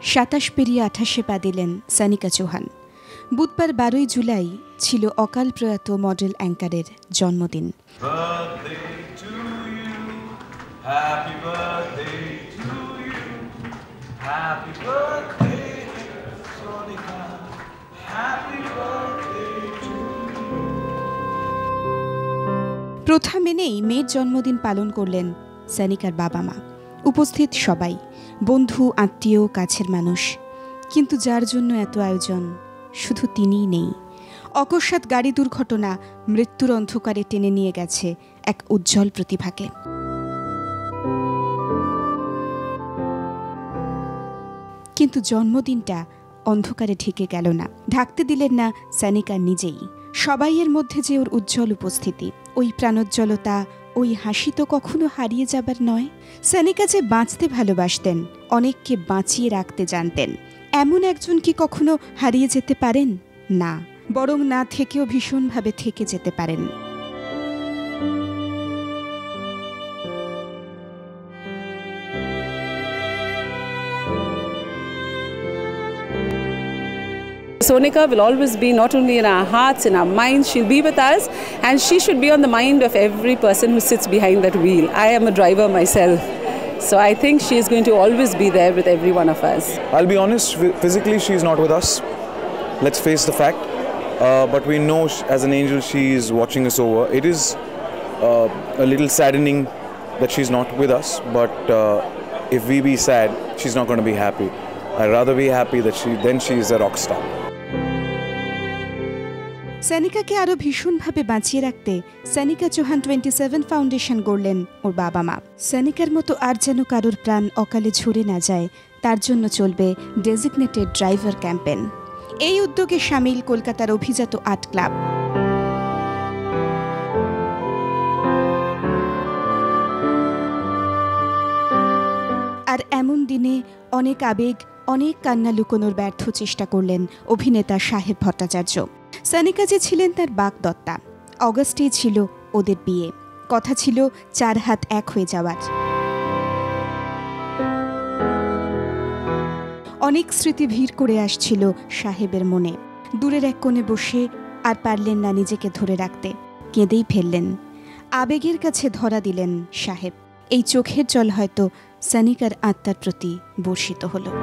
27 পেরিয়ে 28-এ পা দিলেন সানিকা চৌহান। বুধবার 12ই জুলাই ছিল অকাল প্রয়াত মডেল অ্যাঙ্কারের জন্মদিন। প্রথা মেনেই মেয়ের জন্মদিন পালন করলেন সানিকার বাবা মা। উপস্থিত সবাই, বন্ধু, আত্মীয়, কাছের মানুষ। কিন্তু যার জন্য এত আয়োজন, শুধু তিনিই নেই। অকস্মাৎ গাড়ি দুর্ঘটনা মৃত্যুর অন্ধকারে টেনে নিয়ে গেছে এক উজ্জ্বল প্রতিভাকে। কিন্তু জন্মদিনটা অন্ধকারে ঢেকে গেল না, ঢাকতে দিলেন না সানিকা নিজেই। সবাইয়ের মধ্যে যে ওর উজ্জ্বল উপস্থিতি, ওই প্রাণোজ্জ্বলতা, ওই হাসি তো কখনো হারিয়ে যাবার নয়। সানিকা যে বাঁচতে ভালোবাসতেন, অনেককে বাঁচিয়ে রাখতে জানতেন, এমন একজন কি কখনো হারিয়ে যেতে পারেন? না, বরং না থেকেও ভীষণভাবে থেকে যেতে পারেন। Sonika will always be not only in our hearts, in our minds, she'll be with us, and she should be on the mind of every person who sits behind that wheel. I am a driver myself, so I think she is going to always be there with every one of us. I'll be honest, physically she's not with us. Let's face the fact. But we know as an angel she is watching us over. It is a little saddening that she's not with us, but if we be sad, she's not going to be happy. I'd rather be happy that she is a rock star. সানিকাকে আরো ভীষণভাবে বাঁচিয়ে রাখতে সানিকা Chauhan 27 foundation গড়লেন ওর বাবা মা। সানিকার মতো আর যেন কারোর প্রাণ অকালে ঝরে না যায়, তার জন্য চলবে ডেজিগনেটেড ড্রাইভার ক্যাম্পেন। এই উদ্যোগে সামিল কলকাতার অভিজাত আর্ট ক্লাব। আর এমন দিনে অনেক আবেগ, অনেক কান্না লুকোনোর ব্যর্থ চেষ্টা করলেন অভিনেতা সাহেব ভট্টাচার্য। সানিকা যে ছিলেন তার বাগদত্তা। অগাস্টেই ছিল ওদের বিয়ে, কথা ছিল 4 হাত এক হয়ে যাওয়ার। অনেক স্মৃতি ভিড় করে আসছিল সাহেবের মনে। দূরের এক কোণে বসে আর পারলেন না নিজেকে ধরে রাখতে, কেঁদেই ফেললেন। আবেগের কাছে ধরা দিলেন সাহেব। এই চোখের জল হয়তো সানিকার আত্মার প্রতি বর্ষিত হলো।